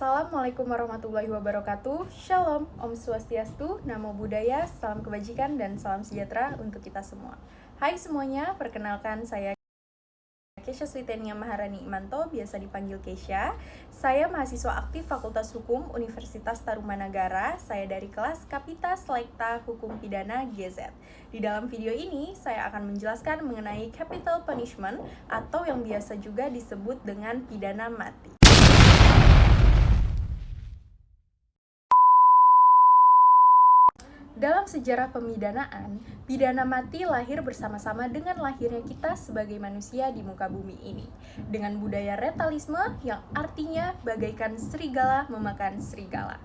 Assalamualaikum warahmatullahi wabarakatuh. Shalom, Om Swastiastu, Namo Buddhaya, salam kebajikan dan salam sejahtera untuk kita semua. Hai semuanya, perkenalkan saya Kesha Switenia Maharani Imanto, biasa dipanggil Kesha. Saya mahasiswa aktif Fakultas Hukum Universitas Tarumanagara. Saya dari kelas Kapita Selekta Hukum Pidana GZ. Di dalam video ini, saya akan menjelaskan mengenai capital punishment atau yang biasa juga disebut dengan pidana mati. Dalam sejarah pemidanaan, pidana mati lahir bersama-sama dengan lahirnya kita sebagai manusia di muka bumi ini. Dengan budaya retalisme yang artinya bagaikan serigala memakan serigala.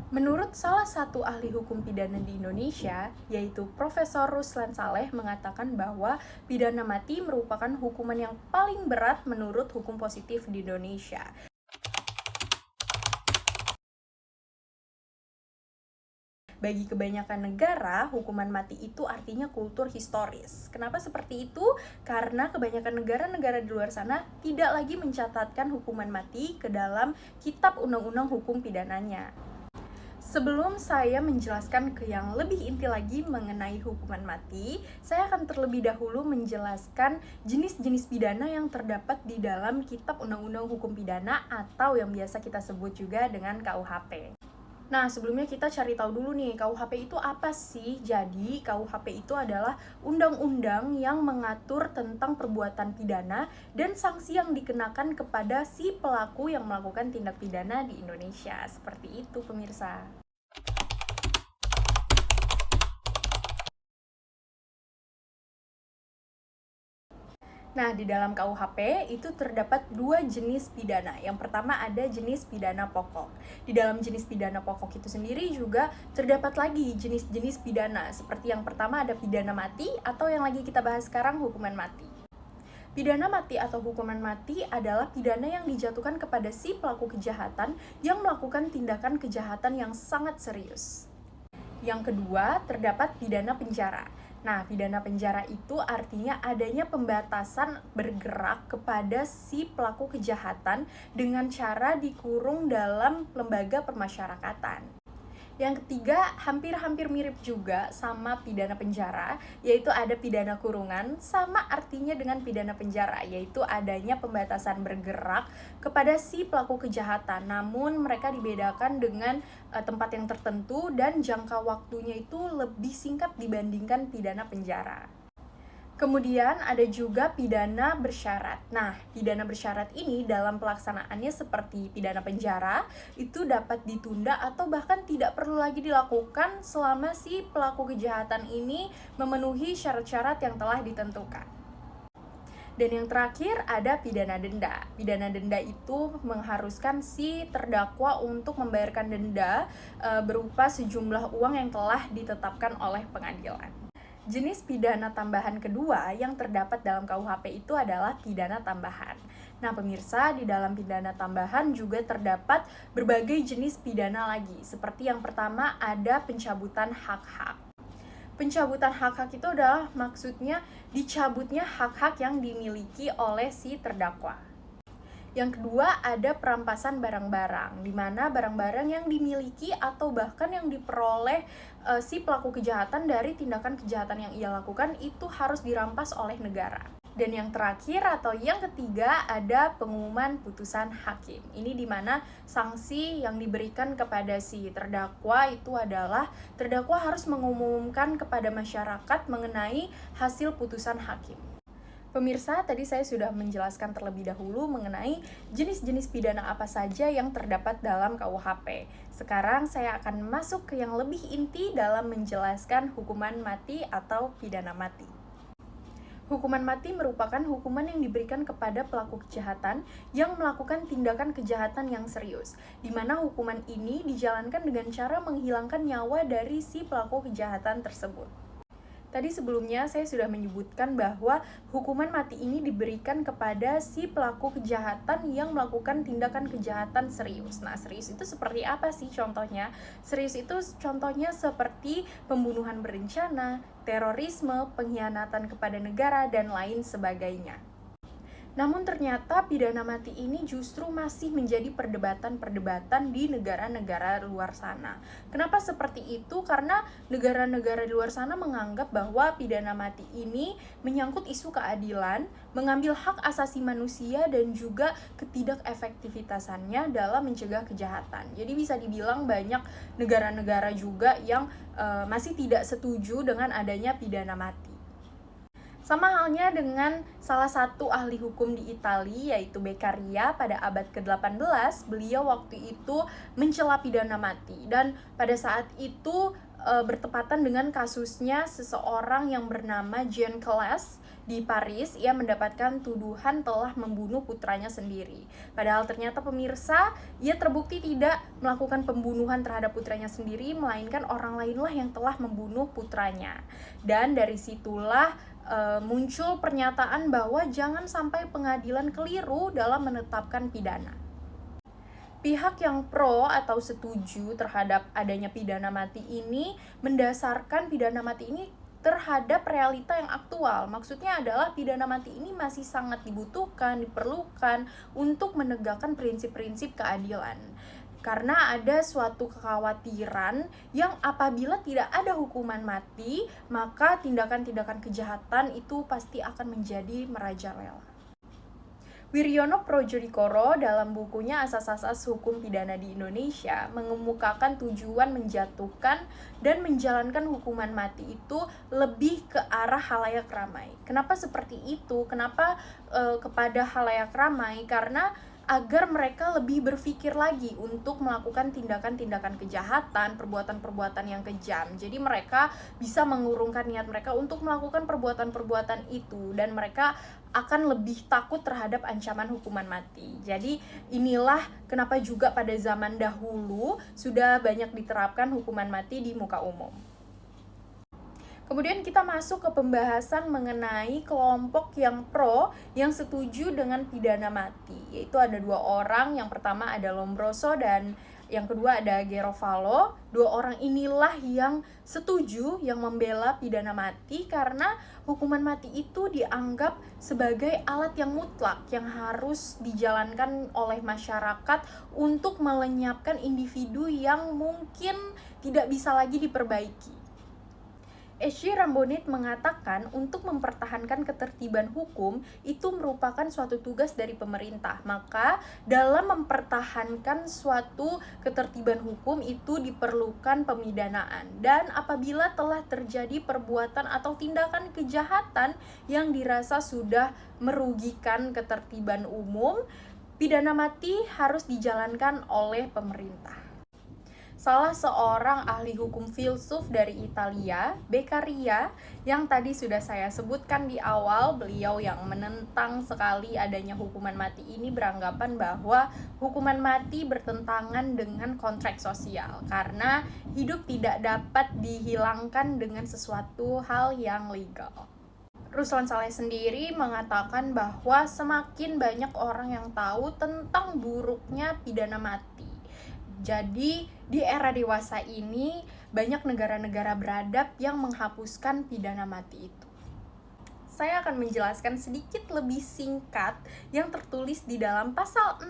Menurut salah satu ahli hukum pidana di Indonesia, yaitu Profesor Ruslan Saleh, mengatakan bahwa pidana mati merupakan hukuman yang paling berat menurut hukum positif di Indonesia. Bagi kebanyakan negara, hukuman mati itu artinya kultur historis. Kenapa seperti itu? Karena kebanyakan negara-negara di luar sana tidak lagi mencatatkan hukuman mati ke dalam kitab undang-undang hukum pidananya. Sebelum saya menjelaskan ke yang lebih inti lagi mengenai hukuman mati, saya akan terlebih dahulu menjelaskan jenis-jenis pidana yang terdapat di dalam kitab undang-undang hukum pidana atau yang biasa kita sebut juga dengan KUHP. Nah, sebelumnya kita cari tahu dulu nih, KUHP itu apa sih? Jadi, KUHP itu adalah undang-undang yang mengatur tentang perbuatan pidana dan sanksi yang dikenakan kepada si pelaku yang melakukan tindak pidana di Indonesia. Seperti itu, pemirsa. Nah, di dalam KUHP itu terdapat dua jenis pidana. Yang pertama ada jenis pidana pokok. Di dalam jenis pidana pokok itu sendiri juga terdapat lagi jenis-jenis pidana. Seperti yang pertama ada pidana mati atau yang lagi kita bahas sekarang hukuman mati. Pidana mati atau hukuman mati adalah pidana yang dijatuhkan kepada si pelaku kejahatan yang melakukan tindakan kejahatan yang sangat serius. Yang kedua, terdapat pidana penjara. Nah, pidana penjara itu artinya adanya pembatasan bergerak kepada si pelaku kejahatan dengan cara dikurung dalam lembaga permasyarakatan. Yang ketiga, hampir-hampir mirip juga sama pidana penjara, yaitu ada pidana kurungan, sama artinya dengan pidana penjara, yaitu adanya pembatasan bergerak kepada si pelaku kejahatan, namun mereka dibedakan dengan tempat yang tertentu dan jangka waktunya itu lebih singkat dibandingkan pidana penjara. Kemudian ada juga pidana bersyarat. Nah, pidana bersyarat ini dalam pelaksanaannya seperti pidana penjara, itu dapat ditunda atau bahkan tidak perlu lagi dilakukan selama si pelaku kejahatan ini memenuhi syarat-syarat yang telah ditentukan. Dan yang terakhir ada pidana denda. Pidana denda itu mengharuskan si terdakwa untuk membayarkan denda berupa sejumlah uang yang telah ditetapkan oleh pengadilan. Jenis pidana tambahan kedua yang terdapat dalam KUHP itu adalah pidana tambahan. Nah, pemirsa, di dalam pidana tambahan juga terdapat berbagai jenis pidana lagi. Seperti yang pertama ada pencabutan hak-hak. Pencabutan hak-hak itu adalah maksudnya dicabutnya hak-hak yang dimiliki oleh si terdakwa. Yang kedua ada perampasan barang-barang, di mana barang-barang yang dimiliki atau bahkan yang diperoleh si pelaku kejahatan dari tindakan kejahatan yang ia lakukan itu harus dirampas oleh negara. Dan yang terakhir atau yang ketiga ada pengumuman putusan hakim. Ini di mana sanksi yang diberikan kepada si terdakwa itu adalah terdakwa harus mengumumkan kepada masyarakat mengenai hasil putusan hakim. Pemirsa, tadi saya sudah menjelaskan terlebih dahulu mengenai jenis-jenis pidana apa saja yang terdapat dalam KUHP. Sekarang saya akan masuk ke yang lebih inti dalam menjelaskan hukuman mati atau pidana mati. Hukuman mati merupakan hukuman yang diberikan kepada pelaku kejahatan yang melakukan tindakan kejahatan yang serius, di mana hukuman ini dijalankan dengan cara menghilangkan nyawa dari si pelaku kejahatan tersebut. Tadi sebelumnya saya sudah menyebutkan bahwa hukuman mati ini diberikan kepada si pelaku kejahatan yang melakukan tindakan kejahatan serius. Nah, serius itu seperti apa sih contohnya? Serius itu contohnya seperti pembunuhan berencana, terorisme, pengkhianatan kepada negara, dan lain sebagainya. Namun ternyata pidana mati ini justru masih menjadi perdebatan-perdebatan di negara-negara luar sana. Kenapa seperti itu? Karena negara-negara di luar sana menganggap bahwa pidana mati ini menyangkut isu keadilan, mengambil hak asasi manusia, dan juga ketidakefektivitasannya dalam mencegah kejahatan. Jadi bisa dibilang banyak negara-negara juga yang masih tidak setuju dengan adanya pidana mati. Sama halnya dengan salah satu ahli hukum di Italia, yaitu Beccaria. Pada abad ke-18, beliau waktu itu mencela pidana mati. Dan pada saat itu bertepatan dengan kasusnya seseorang yang bernama Jean Calas di Paris. Ia mendapatkan tuduhan telah membunuh putranya sendiri. Padahal ternyata pemirsa, ia terbukti tidak melakukan pembunuhan terhadap putranya sendiri, melainkan orang lainlah yang telah membunuh putranya. Dan dari situlah muncul pernyataan bahwa jangan sampai pengadilan keliru dalam menetapkan pidana. Pihak yang pro atau setuju terhadap adanya pidana mati ini mendasarkan pidana mati ini terhadap realita yang aktual. Maksudnya adalah pidana mati ini masih sangat dibutuhkan, diperlukan untuk menegakkan prinsip-prinsip keadilan. Karena ada suatu kekhawatiran yang apabila tidak ada hukuman mati, maka tindakan-tindakan kejahatan itu pasti akan menjadi merajalela. Wiryono Projodikoro dalam bukunya Asas-Asas Hukum Pidana di Indonesia mengemukakan tujuan menjatuhkan dan menjalankan hukuman mati itu lebih ke arah halayak ramai. Kenapa seperti itu? Kenapa kepada halayak ramai? Karena agar mereka lebih berpikir lagi untuk melakukan tindakan-tindakan kejahatan, perbuatan-perbuatan yang kejam. Jadi mereka bisa mengurungkan niat mereka untuk melakukan perbuatan-perbuatan itu, dan mereka akan lebih takut terhadap ancaman hukuman mati. Jadi inilah kenapa juga pada zaman dahulu sudah banyak diterapkan hukuman mati di muka umum. Kemudian kita masuk ke pembahasan mengenai kelompok yang pro, yang setuju dengan pidana mati. Yaitu ada dua orang, yang pertama ada Lombroso dan yang kedua ada Garofalo. Dua orang inilah yang setuju, yang membela pidana mati karena hukuman mati itu dianggap sebagai alat yang mutlak yang harus dijalankan oleh masyarakat untuk melenyapkan individu yang mungkin tidak bisa lagi diperbaiki. S.J. Rambonit mengatakan untuk mempertahankan ketertiban hukum itu merupakan suatu tugas dari pemerintah. Maka dalam mempertahankan suatu ketertiban hukum itu diperlukan pemidanaan. Dan apabila telah terjadi perbuatan atau tindakan kejahatan yang dirasa sudah merugikan ketertiban umum, pidana mati harus dijalankan oleh pemerintah. Salah seorang ahli hukum filsuf dari Italia, Beccaria, yang tadi sudah saya sebutkan di awal, beliau yang menentang sekali adanya hukuman mati ini beranggapan bahwa hukuman mati bertentangan dengan kontrak sosial karena hidup tidak dapat dihilangkan dengan sesuatu hal yang legal. Ruslan Saleh sendiri mengatakan bahwa semakin banyak orang yang tahu tentang buruknya pidana mati. Jadi di era dewasa ini banyak negara-negara beradab yang menghapuskan pidana mati itu. Saya akan menjelaskan sedikit lebih singkat yang tertulis di dalam pasal 6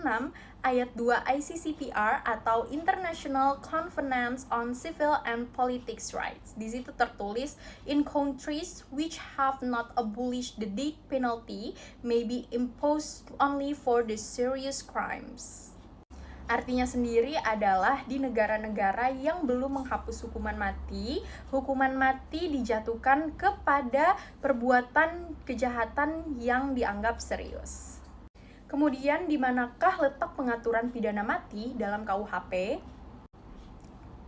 ayat 2 ICCPR atau International Covenant on Civil and Politics Rights. Di situ tertulis, in countries which have not abolished the death penalty may be imposed only for the serious crimes. Artinya sendiri adalah di negara-negara yang belum menghapus hukuman mati dijatuhkan kepada perbuatan kejahatan yang dianggap serius. Kemudian di manakah letak pengaturan pidana mati dalam KUHP?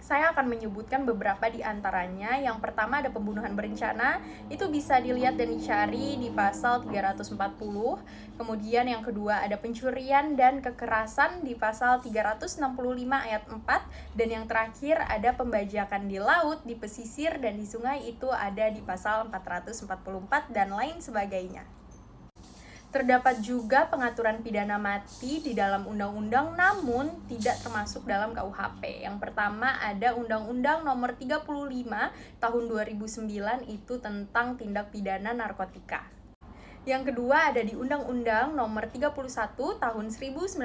Saya akan menyebutkan beberapa di antaranya. Yang pertama ada pembunuhan berencana, itu bisa dilihat dan dicari di pasal 340. Kemudian yang kedua ada pencurian dan kekerasan di pasal 365 ayat 4. Dan yang terakhir ada pembajakan di laut, di pesisir, dan di sungai, itu ada di pasal 444 dan lain sebagainya. Terdapat juga pengaturan pidana mati di dalam undang-undang namun tidak termasuk dalam KUHP. Yang pertama ada Undang-Undang Nomor 35 Tahun 2009 itu tentang tindak pidana narkotika. Yang kedua ada di Undang-Undang Nomor 31 Tahun 1999,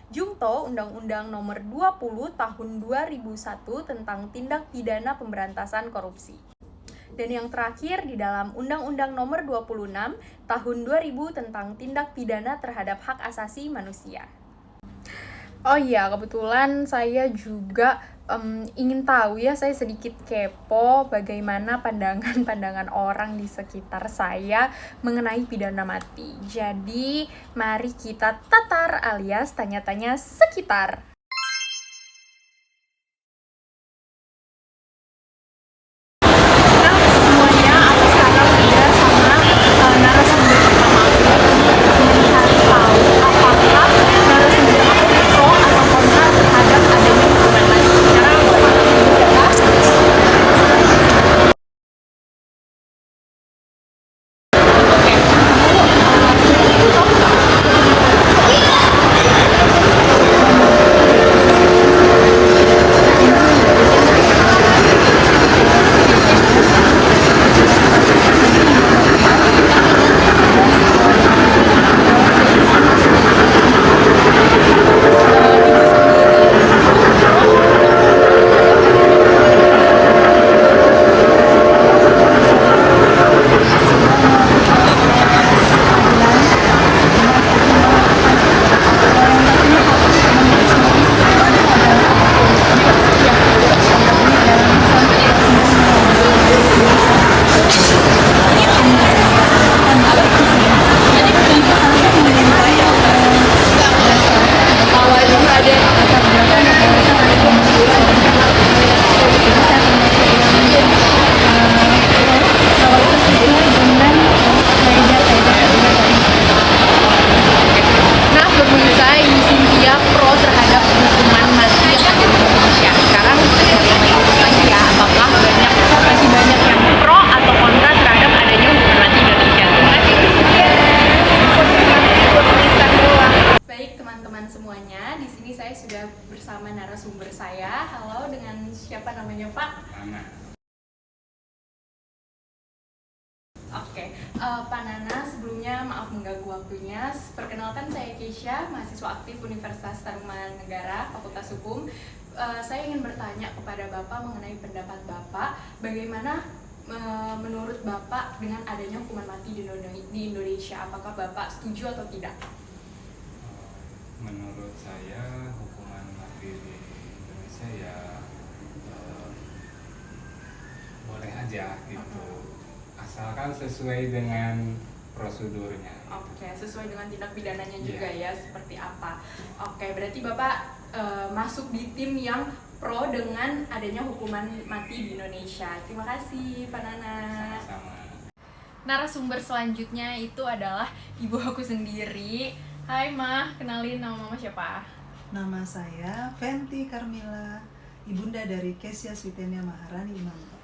Jungto Undang-Undang Nomor 20 Tahun 2001 tentang Tindak Pidana Pemberantasan Korupsi. Dan yang terakhir di dalam Undang-Undang Nomor 26 Tahun 2000 tentang Tindak Pidana Terhadap Hak Asasi Manusia. Oh iya, kebetulan saya juga ingin tahu ya, saya sedikit kepo bagaimana pandangan-pandangan orang di sekitar saya mengenai pidana mati. Jadi, mari kita tatar alias tanya-tanya sekitar. Nah, semuanya aku sekarang udah sama narasumber pertama aku untuk mencari tahu apakah narasumber aku pro atau kontra terhadap adanya hukuman mati. Sekarang aku akan mencoba. Oke, kamu tahu nggak? Ibu sendiri Nah, pemirsa, ini Cynthia pro terhadap hukuman mati yang ada di Indonesia. Sekarang kita lanjut lagi ya, apakah masih banyak yang pro atau kontra terhadap adanya hukuman mati di Indonesia. Terima kasih. Baik teman-teman semuanya, di sini saya sudah bersama narasumber saya. Halo, dengan siapa namanya Pak? Nana. Oke, Pak Nana, sebelumnya maaf mengganggu waktunya. Perkenalkan, saya Keisha, mahasiswa aktif Universitas Tarumanegara, Fakultas Hukum. Saya ingin bertanya kepada Bapak mengenai pendapat Bapak, bagaimana menurut Bapak dengan adanya hukuman mati di Indonesia? Apakah Bapak setuju atau tidak? Menurut saya hukuman mati di Indonesia ya boleh aja gitu, asalkan sesuai dengan prosedurnya. Oke, sesuai dengan tindak pidananya juga ya, seperti apa? Oke, berarti Bapak masuk di tim yang pro dengan adanya hukuman mati di Indonesia. Terima kasih, Pak Nana. Sama-sama. Narasumber selanjutnya itu adalah ibu aku sendiri. Hai Mah, kenalin nama Mama siapa? Nama saya Fenty Carmila, ibunda dari Kesia Switenia Maharani Imanto.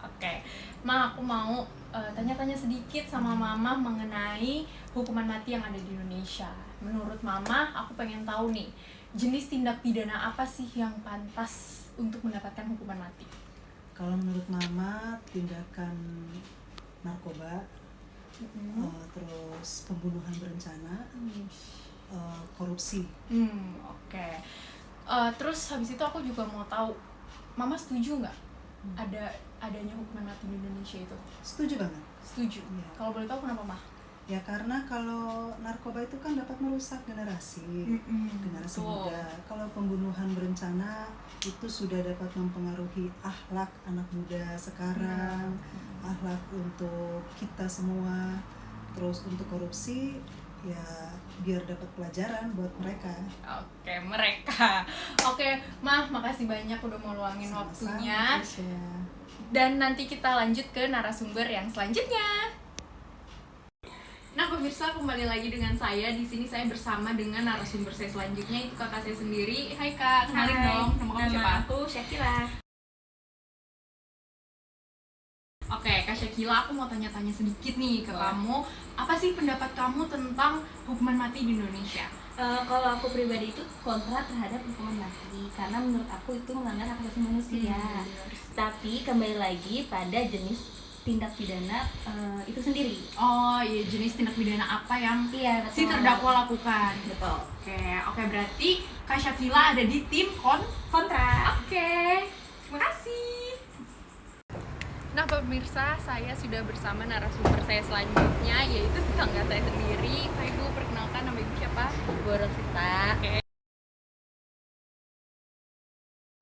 Oke, Ma, aku mau tanya-tanya sedikit sama Mama mengenai hukuman mati yang ada di Indonesia. Menurut Mama, aku pengen tahu nih, jenis tindak pidana apa sih yang pantas untuk mendapatkan hukuman mati? Kalau menurut Mama, tindakan narkoba, terus pembunuhan berencana, korupsi. Oke. Terus habis itu aku juga mau tahu, Mama setuju nggak adanya hukuman mati di Indonesia itu? Setuju banget. Setuju. Ya. Kalau boleh tahu kenapa, Mah? Ya karena kalau narkoba itu kan dapat merusak generasi Betul. muda. Kalau pembunuhan berencana itu sudah dapat mempengaruhi akhlak anak muda sekarang, akhlak untuk kita semua. Terus untuk korupsi ya biar dapat pelajaran buat mereka. Oke, mereka. Oke, Mah, makasih banyak udah mau luangin waktunya. Sama-sama, Dan nanti kita lanjut ke narasumber yang selanjutnya. Nah, pemirsa, kembali lagi dengan saya. Di sini saya bersama dengan narasumber saya selanjutnya, itu kakak saya sendiri. Hai Kak, kenalin dong. Nama kamu siapa? Aku Syakila. Oke, Kak Syakila, aku mau tanya-tanya sedikit nih ke kamu. Apa sih pendapat kamu tentang hukuman mati di Indonesia? Kalau aku pribadi itu kontra terhadap hukuman mati karena menurut aku itu melanggar hak asasi manusia. Tapi kembali lagi pada jenis tindak pidana itu sendiri. Oh iya, jenis tindak pidana apa yang Iya, si terdakwa lakukan. Betul. Oke, berarti Kak Syakila ada di tim Kontra. Oke, terima kasih. Nah pemirsa, saya sudah bersama narasumber saya selanjutnya, yaitu tetangga saya sendiri. Pak Ibu, perkenalkan nama Ibu siapa? Bu Rosita. Oke.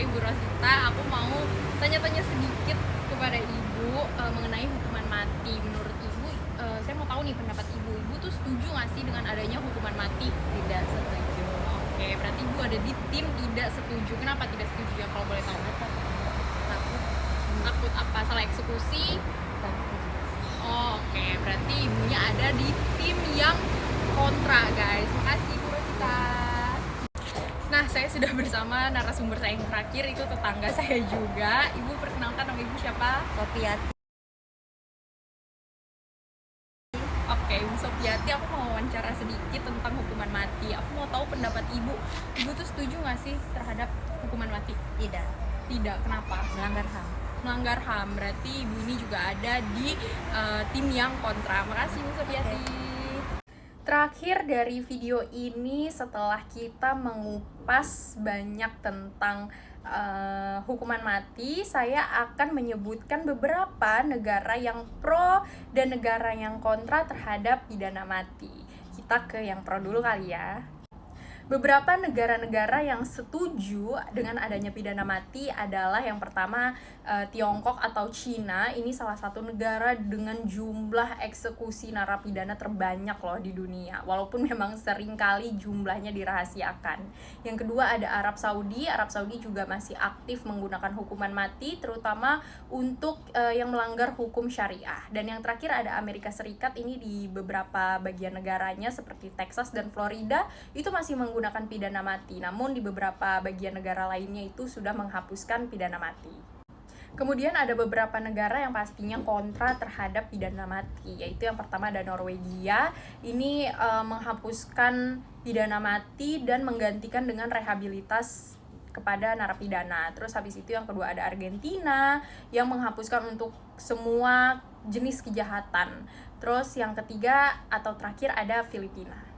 Ibu Rosita, aku mau tanya-tanya sedikit kepada Ibu mengenai hukuman mati. Menurut Ibu, saya mau tahu nih pendapat Ibu. Ibu tuh setuju nggak sih dengan adanya hukuman mati? Tidak setuju. Oke, berarti Ibu ada di tim tidak setuju. Kenapa tidak setuju ya kalau boleh tahu? Takut apa? Salah eksekusi? Oh, oke, berarti Ibunya ada di tim yang kontra, guys. Makasih Bu Rosita. Nah, saya sudah bersama narasumber saya yang terakhir, itu tetangga saya juga. Ibu perkenalkan nama Ibu siapa? Sofiati. Oke, Ibu Sofiati, aku mau wawancara sedikit tentang hukuman mati. Aku mau tahu pendapat Ibu. Ibu tuh setuju nggak sih terhadap hukuman mati? Tidak. Tidak, kenapa? Melanggar HAM. Melanggar HAM, berarti Ibu ini juga ada di tim yang kontra. Makasih Ibu Sofiati. Terakhir dari video ini, setelah kita mengupas banyak tentang hukuman mati, saya akan menyebutkan beberapa negara yang pro dan negara yang kontra terhadap pidana mati. Kita ke yang pro dulu kali ya. Beberapa negara-negara yang setuju dengan adanya pidana mati adalah yang pertama Tiongkok atau Cina. Ini salah satu negara dengan jumlah eksekusi narapidana terbanyak loh di dunia, walaupun memang seringkali jumlahnya dirahasiakan. Yang kedua ada Arab Saudi. Arab Saudi juga masih aktif menggunakan hukuman mati, terutama untuk yang melanggar hukum syariah. Dan yang terakhir ada Amerika Serikat. Ini di beberapa bagian negaranya seperti Texas dan Florida itu masih menggunakan pidana mati, namun di beberapa bagian negara lainnya itu sudah menghapuskan pidana mati. Kemudian ada beberapa negara yang pastinya kontra terhadap pidana mati, yaitu yang pertama ada Norwegia. Ini menghapuskan pidana mati dan menggantikan dengan rehabilitas kepada narapidana. Terus habis itu yang kedua ada Argentina yang menghapuskan untuk semua jenis kejahatan. Terus yang ketiga atau terakhir ada Filipina.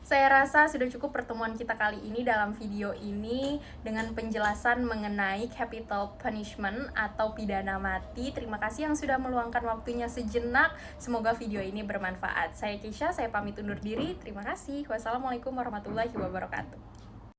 Saya rasa sudah cukup pertemuan kita kali ini dalam video ini dengan penjelasan mengenai capital punishment atau pidana mati. Terima kasih yang sudah meluangkan waktunya sejenak. Semoga video ini bermanfaat. Saya Keisha, saya pamit undur diri. Terima kasih. Wassalamualaikum warahmatullahi wabarakatuh.